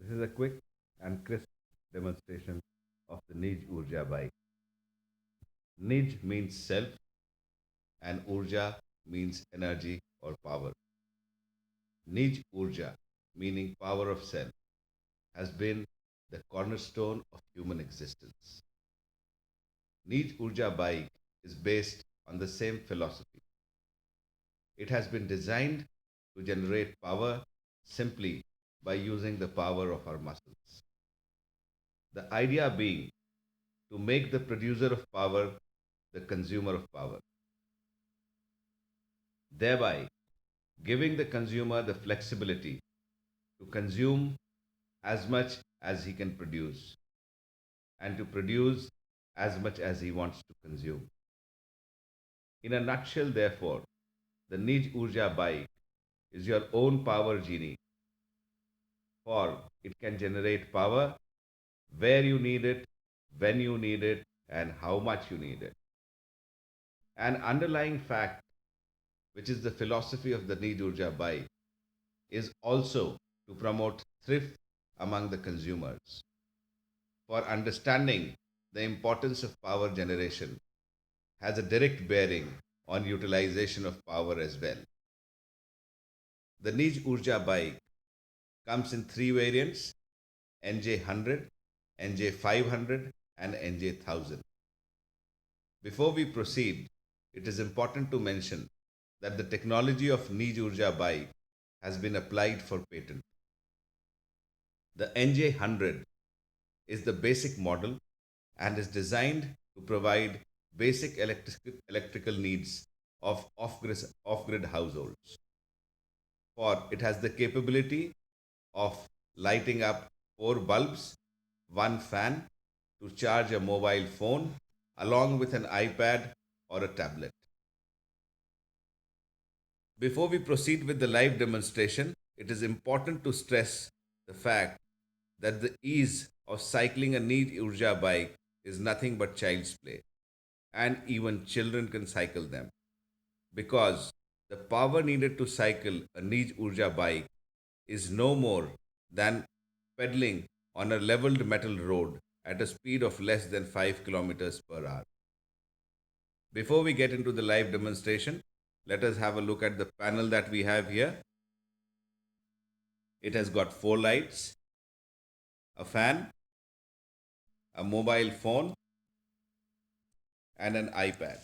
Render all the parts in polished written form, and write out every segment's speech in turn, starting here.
This is a quick and crisp demonstration of the Nij Urja bike. Nij means self and Urja means energy or power. Nij Urja, meaning power of self, has been the cornerstone of human existence. Nij Urja bike is based on the same philosophy. It has been designed to generate power simply by using the power of our muscles. The idea being to make the producer of power the consumer of power, thereby giving the consumer the flexibility to consume as much as he can produce and to produce as much as he wants to consume. In a nutshell, therefore, the Nij Urja bike is your own power genie, for it can generate power where you need it, when you need it, and how much you need it. An underlying fact, which is the philosophy of the Nij Urja bike, is also to promote thrift among the consumers. For understanding the importance of power generation has a direct bearing on utilization of power as well. The Nij Urja bike comes in three variants: NJ100, NJ500, and NJ1000. Before we proceed, it is important to mention that the technology of Nij Urja bike has been applied for patent. The NJ100 is the basic model and is designed to provide basic electrical needs of off-grid households. For it has the capability of lighting up four bulbs, one fan to charge a mobile phone along with an iPad or a tablet. Before we proceed with the live demonstration, it is important to stress the fact that the ease of cycling a Nij Urja bike is nothing but child's play, and even children can cycle them because the power needed to cycle a Nij Urja bike is no more than pedaling on a leveled metal road at a speed of less than 5 kilometers per hour. Before we get into the live demonstration, let us have a look at the panel that we have here. It has got four lights, a fan, a mobile phone, and an iPad,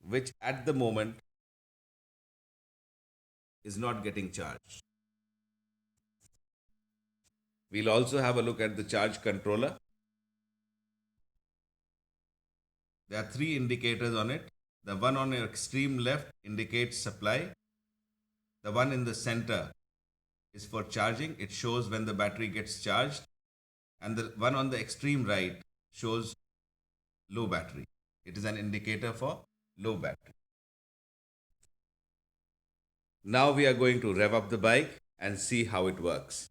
which at the moment is not getting charged. We'll also have a look at the charge controller. There are three indicators on it. The one on your extreme left indicates supply. The one in the center is for charging. It shows when the battery gets charged. And the one on the extreme right shows low battery. It is an indicator for low battery. Now we are going to rev up the bike and see how it works.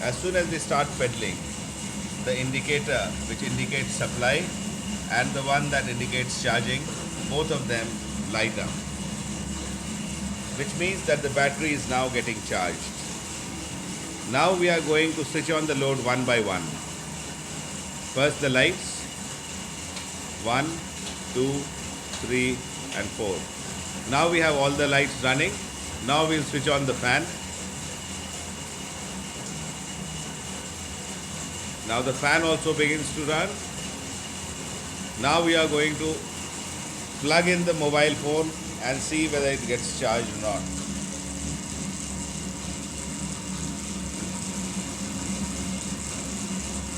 As soon as we start pedaling, the indicator which indicates supply and the one that indicates charging, both of them light up, which means that the battery is now getting charged. Now we are going to switch on the load one by one. First the lights, 1, 2, 3 and 4. Now we have all the lights running. Now we'll switch on the fan. Now the fan also begins to run. Now we are going to plug in the mobile phone and see whether it gets charged or not.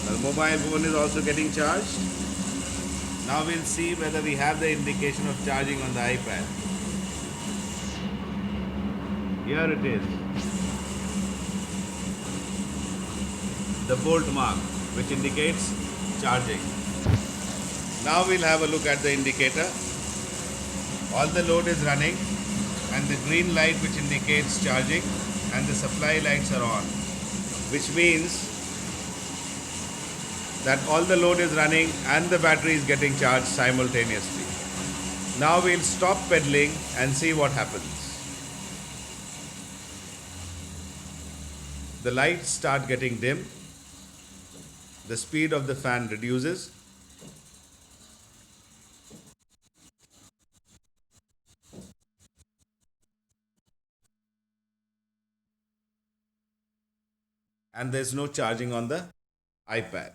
The mobile phone is also getting charged. Now we'll see whether we have the indication of charging on the iPad. Here it is. The volt mark, which indicates charging. Now we'll have a look at the indicator. All the load is running and the green light which indicates charging and the supply lights are on. which means that all the load is running and the battery is getting charged simultaneously. Now we'll stop pedaling and see what happens. The lights start getting dim, the speed of the fan reduces, and there's no charging on the iPad.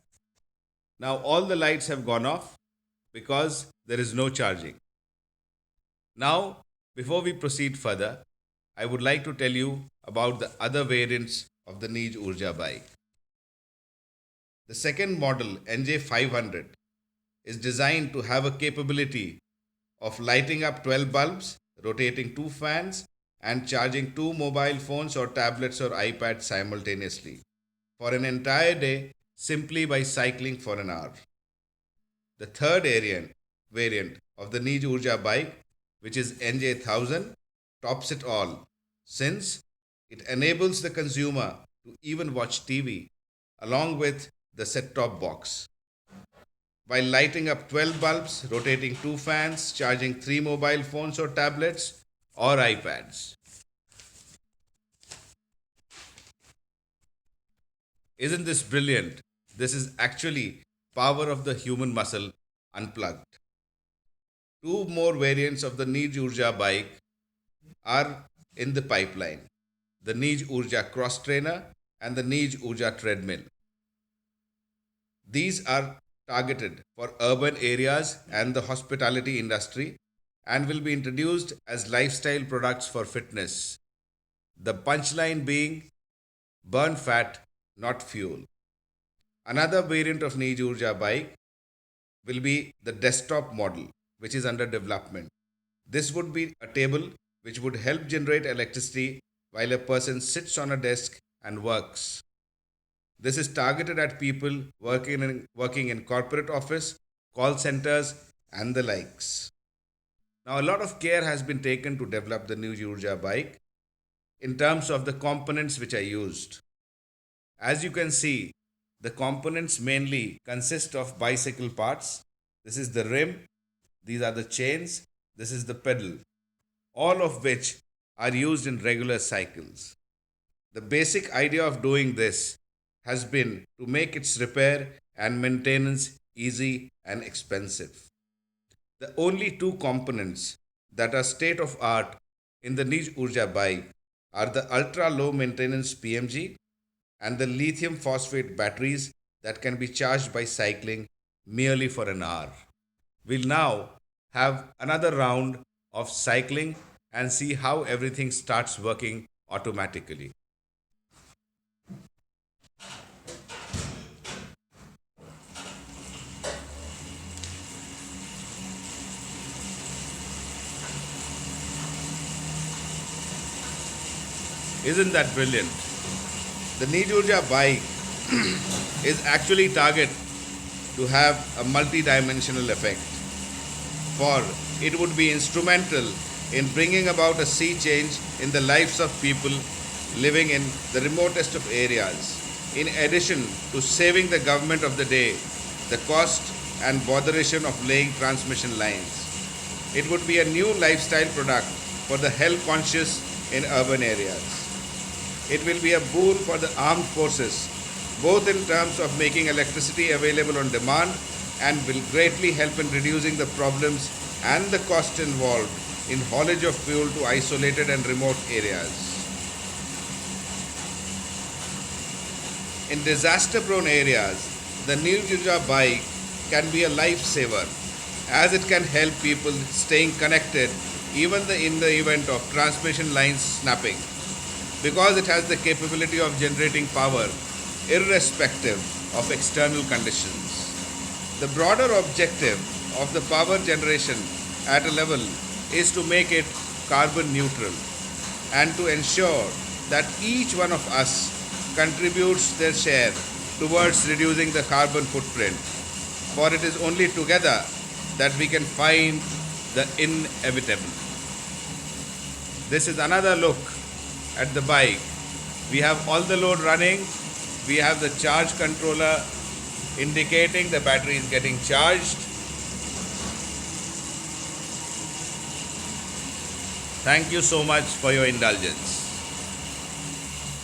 Now all the lights have gone off because there is no charging. Now, before we proceed further, I would like to tell you about the other variants of the Nij Urja bike. The second model, NJ500, is designed to have a capability of lighting up 12 bulbs, rotating 2 fans, and charging 2 mobile phones or tablets or iPads simultaneously for an entire day simply by cycling for an hour. The third variant of the Nij Urja bike, which is NJ1000, tops it all since it enables the consumer to even watch TV along with the set-top box while lighting up 12 bulbs, rotating 2 fans, charging 3 mobile phones or tablets or iPads. Isn't this brilliant? This is actually power of the human muscle unplugged. 2 more variants of the Nij Urja bike are in the pipeline. The Nij Urja Cross Trainer and the Nij Urja Treadmill. These are targeted for urban areas and the hospitality industry and will be introduced as lifestyle products for fitness. The punchline being burn fat, not fuel. Another variant of Nij Urja bike will be the desktop model, which is under development. This would be a table which would help generate electricity while a person sits on a desk and works. This is targeted at people working in corporate office, call centers, and the likes. Now, a lot of care has been taken to develop the Nij Urja bike in terms of the components which are used. As you can see, the components mainly consist of bicycle parts. This is the rim, these are the chains, this is the pedal, all of which are used in regular cycles. The basic idea of doing this has been to make its repair and maintenance easy and expensive. The only 2 components that are state of art in the Nij Urja bike are the ultra low maintenance PMG and the lithium phosphate batteries that can be charged by cycling merely for an hour. We'll now have another round of cycling and see how everything starts working automatically. Isn't that brilliant? The Nij Urja bike is actually targeted to have a multi-dimensional effect. For it would be instrumental in bringing about a sea change in the lives of people living in the remotest of areas, in addition to saving the government of the day the cost and botheration of laying transmission lines. It would be a new lifestyle product for the health conscious in urban areas. It will be a boon for the armed forces, both in terms of making electricity available on demand and will greatly help in reducing the problems and the cost involved in haulage of fuel to isolated and remote areas. In disaster-prone areas, the Nij Urja bike can be a lifesaver as it can help people staying connected even in the event of transmission lines snapping, because it has the capability of generating power irrespective of external conditions. The broader objective of the power generation at a level is to make it carbon neutral and to ensure that each one of us contributes their share towards reducing the carbon footprint. For it is only together that we can find the inevitable. This is another look at the bike. We have all the load running we have the charge controller indicating the battery is getting charged. Thank you so much for your indulgence.